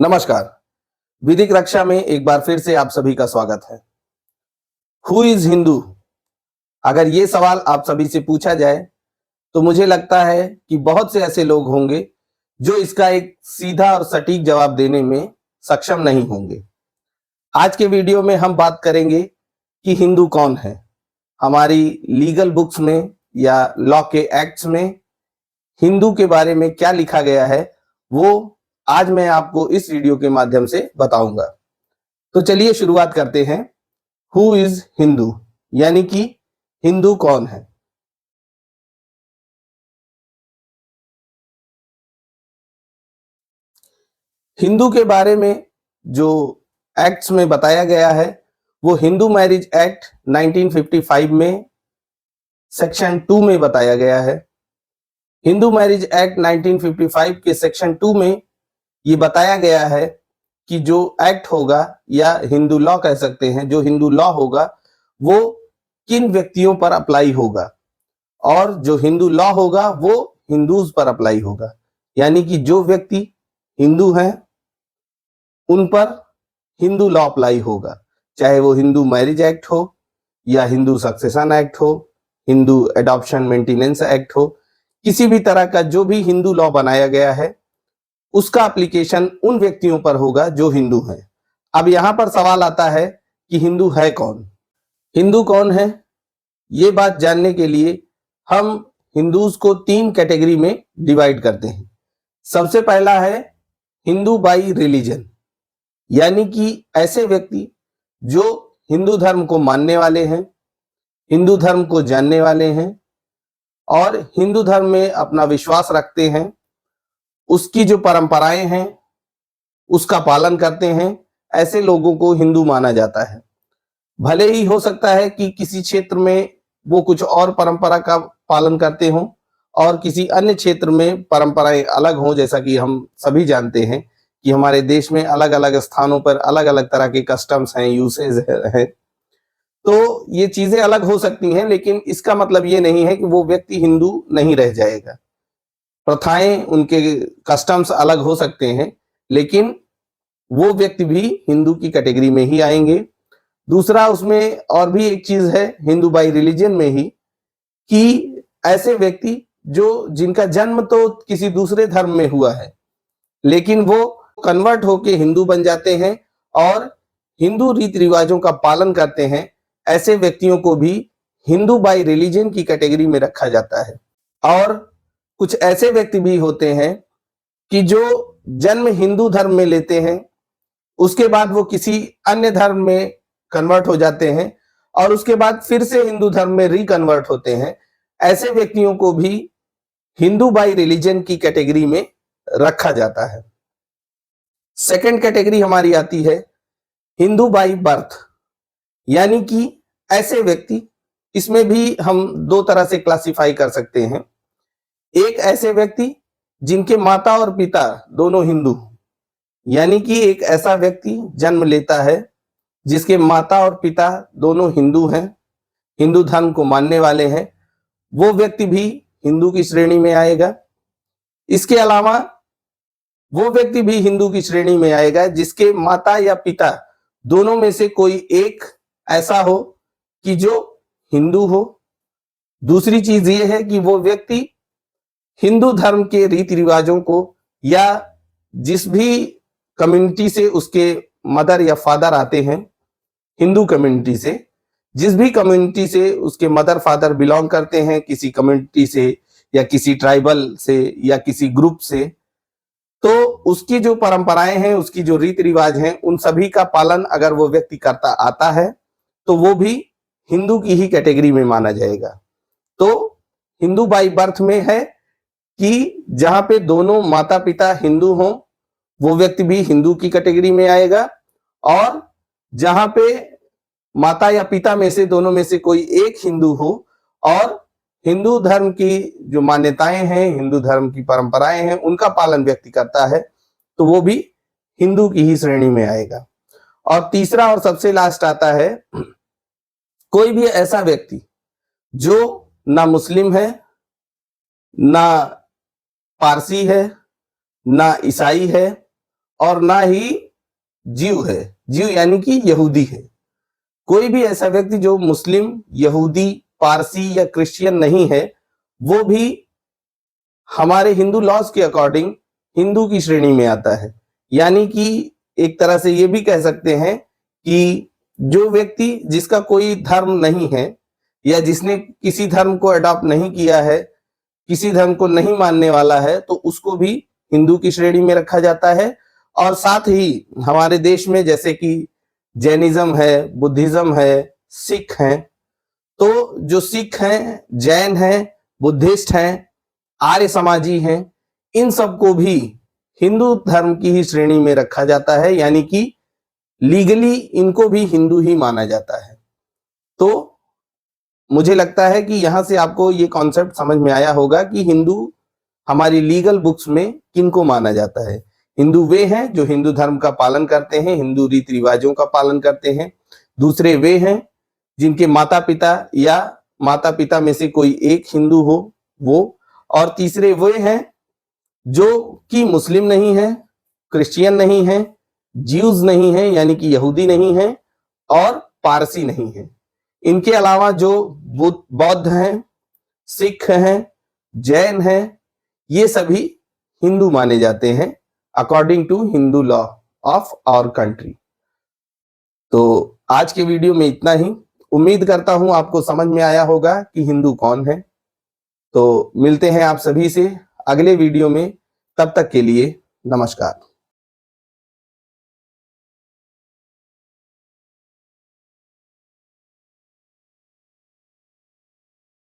नमस्कार। विधिक रक्षा में एक बार फिर से आप सभी का स्वागत है। Who is Hindu? अगर ये सवाल आप सभी से पूछा जाए तो मुझे लगता है कि बहुत से ऐसे लोग होंगे जो इसका एक सीधा और सटीक जवाब देने में सक्षम नहीं होंगे। आज के वीडियो में हम बात करेंगे कि हिंदू कौन है। हमारी लीगल बुक्स में या लॉ के एक्ट्स में हिंदू के बारे में क्या लिखा गया है वो आज मैं आपको इस वीडियो के माध्यम से बताऊंगा। तो चलिए शुरुआत करते हैं। हु इज हिंदू, यानी कि हिंदू कौन है। हिंदू के बारे में जो एक्ट्स में बताया गया है वो हिंदू मैरिज एक्ट 1955 में सेक्शन 2 में बताया गया है। हिंदू मैरिज एक्ट 1955 के सेक्शन 2 में ये बताया गया है कि जो एक्ट होगा या हिंदू लॉ कह सकते हैं, जो हिंदू लॉ होगा वो किन व्यक्तियों पर अप्लाई होगा, और जो हिंदू लॉ होगा वो हिंदूज पर अप्लाई होगा। यानी कि जो व्यक्ति हिंदू हैं उन पर हिंदू लॉ अप्लाई होगा, चाहे वो हिंदू मैरिज एक्ट हो या हिंदू सक्सेशन एक्ट हो, हिंदू एडॉप्शन मेंटेनेंस एक्ट हो, किसी भी तरह का जो भी हिंदू लॉ बनाया गया है उसका एप्लीकेशन उन व्यक्तियों पर होगा जो हिंदू हैं। अब यहां पर सवाल आता है कि हिंदू है कौन। हिंदू कौन है ये बात जानने के लिए हम हिंदूज को 3 कैटेगरी में डिवाइड करते हैं। सबसे पहला है हिंदू बाई रिलीजन, यानी कि ऐसे व्यक्ति जो हिंदू धर्म को मानने वाले हैं, हिंदू धर्म को जानने वाले हैं और हिंदू धर्म में अपना विश्वास रखते हैं, उसकी जो परंपराएं हैं उसका पालन करते हैं। ऐसे लोगों को हिंदू माना जाता है। भले ही हो सकता है कि किसी क्षेत्र में वो कुछ और परंपरा का पालन करते हों और किसी अन्य क्षेत्र में परंपराएं अलग हों, जैसा कि हम सभी जानते हैं कि हमारे देश में अलग अलग स्थानों पर अलग अलग तरह के कस्टम्स हैं, यूसेज हैं। तो ये चीजें अलग हो सकती हैं, लेकिन इसका मतलब ये नहीं है कि वो व्यक्ति हिंदू नहीं रह जाएगा। प्रथाएं, उनके कस्टम्स अलग हो सकते हैं, लेकिन वो व्यक्ति भी हिंदू की कैटेगरी में ही आएंगे। दूसरा, उसमें और भी एक चीज है हिंदू बाई रिलीजन में ही, कि ऐसे व्यक्ति जो जिनका जन्म तो किसी दूसरे धर्म में हुआ है लेकिन वो कन्वर्ट होके हिंदू बन जाते हैं और हिंदू रीति रिवाजों का पालन करते हैं। ऐसे व्यक्तियों को भी हिंदू बाई रिलीजन की कैटेगरी में रखा जाता है। और कुछ ऐसे व्यक्ति भी होते हैं कि जो जन्म हिंदू धर्म में लेते हैं, उसके बाद वो किसी अन्य धर्म में कन्वर्ट हो जाते हैं और उसके बाद फिर से हिंदू धर्म में रिकन्वर्ट होते हैं। ऐसे व्यक्तियों को भी हिंदू बाई रिलीजन की कैटेगरी में रखा जाता है। सेकंड कैटेगरी हमारी आती है हिंदू बाई बर्थ, यानी कि ऐसे व्यक्ति, इसमें भी हम 2 तरह से क्लासिफाई कर सकते हैं। एक ऐसे व्यक्ति जिनके माता और पिता दोनों हिंदू, यानी कि एक ऐसा व्यक्ति जन्म लेता है जिसके माता और पिता दोनों हिंदू हैं, हिंदू धर्म को मानने वाले हैं, वो व्यक्ति भी हिंदू की श्रेणी में आएगा। इसके अलावा वो व्यक्ति भी हिंदू की श्रेणी में आएगा जिसके माता या पिता दोनों में से कोई एक ऐसा हो कि जो हिंदू हो। दूसरी चीज ये है कि वो व्यक्ति हिंदू धर्म के रीति रिवाजों को, या जिस भी कम्युनिटी से उसके मदर या फादर आते हैं, हिंदू कम्युनिटी से, जिस भी कम्युनिटी से उसके मदर फादर बिलोंग करते हैं, किसी कम्युनिटी से या किसी ट्राइबल से या किसी ग्रुप से, तो उसकी जो परंपराएं हैं, उसकी जो रीति रिवाज हैं, उन सभी का पालन अगर वो व्यक्ति करता आता है तो वो भी हिंदू की ही कैटेगरी में माना जाएगा। तो हिंदू बाई बर्थ में है कि जहां पे दोनों माता पिता हिंदू हों वो व्यक्ति भी हिंदू की कैटेगरी में आएगा, और जहां पे माता या पिता में से दोनों में से कोई एक हिंदू हो और हिंदू धर्म की जो मान्यताएं हैं, हिंदू धर्म की परंपराएं हैं, उनका पालन व्यक्ति करता है, तो वो भी हिंदू की ही श्रेणी में आएगा। और तीसरा और सबसे लास्ट आता है कोई भी ऐसा व्यक्ति जो ना मुस्लिम है, ना पारसी है, ना ईसाई है और ना ही जीव है। जीव यानी कि यहूदी है। कोई भी ऐसा व्यक्ति जो मुस्लिम, यहूदी, पारसी या क्रिश्चियन नहीं है, वो भी हमारे हिंदू लॉज के अकॉर्डिंग हिंदू की श्रेणी में आता है। यानी कि एक तरह से ये भी कह सकते हैं कि जो व्यक्ति जिसका कोई धर्म नहीं है या जिसने किसी धर्म को अडॉप्ट नहीं किया है, किसी धर्म को नहीं मानने वाला है, तो उसको भी हिंदू की श्रेणी में रखा जाता है। और साथ ही हमारे देश में जैसे कि जैनिज्म है, बुद्धिज्म है, सिख हैं, तो जो सिख हैं, जैन हैं, बुद्धिस्ट हैं, आर्य समाजी हैं, इन सबको भी हिंदू धर्म की ही श्रेणी में रखा जाता है। यानी कि लीगली इनको भी हिंदू ही माना जाता है। तो मुझे लगता है कि यहां से आपको ये कॉन्सेप्ट समझ में आया होगा कि हिंदू हमारी लीगल बुक्स में किनको माना जाता है। हिंदू वे हैं जो हिंदू धर्म का पालन करते हैं, हिंदू रीति रिवाजों का पालन करते हैं। दूसरे वे हैं जिनके माता पिता या माता पिता में से कोई एक हिंदू हो वो। और तीसरे वे हैं जो कि मुस्लिम नहीं है, क्रिश्चियन नहीं है, ज्यूज नहीं है यानी कि यहूदी नहीं है, और पारसी नहीं है। इनके अलावा जो बौद्ध हैं, सिख हैं, जैन हैं, ये सभी हिंदू माने जाते हैं according to Hindu law of our country. तो आज के वीडियो में इतना ही। उम्मीद करता हूं आपको समझ में आया होगा कि हिंदू कौन है। तो मिलते हैं आप सभी से अगले वीडियो में। तब तक के लिए नमस्कार।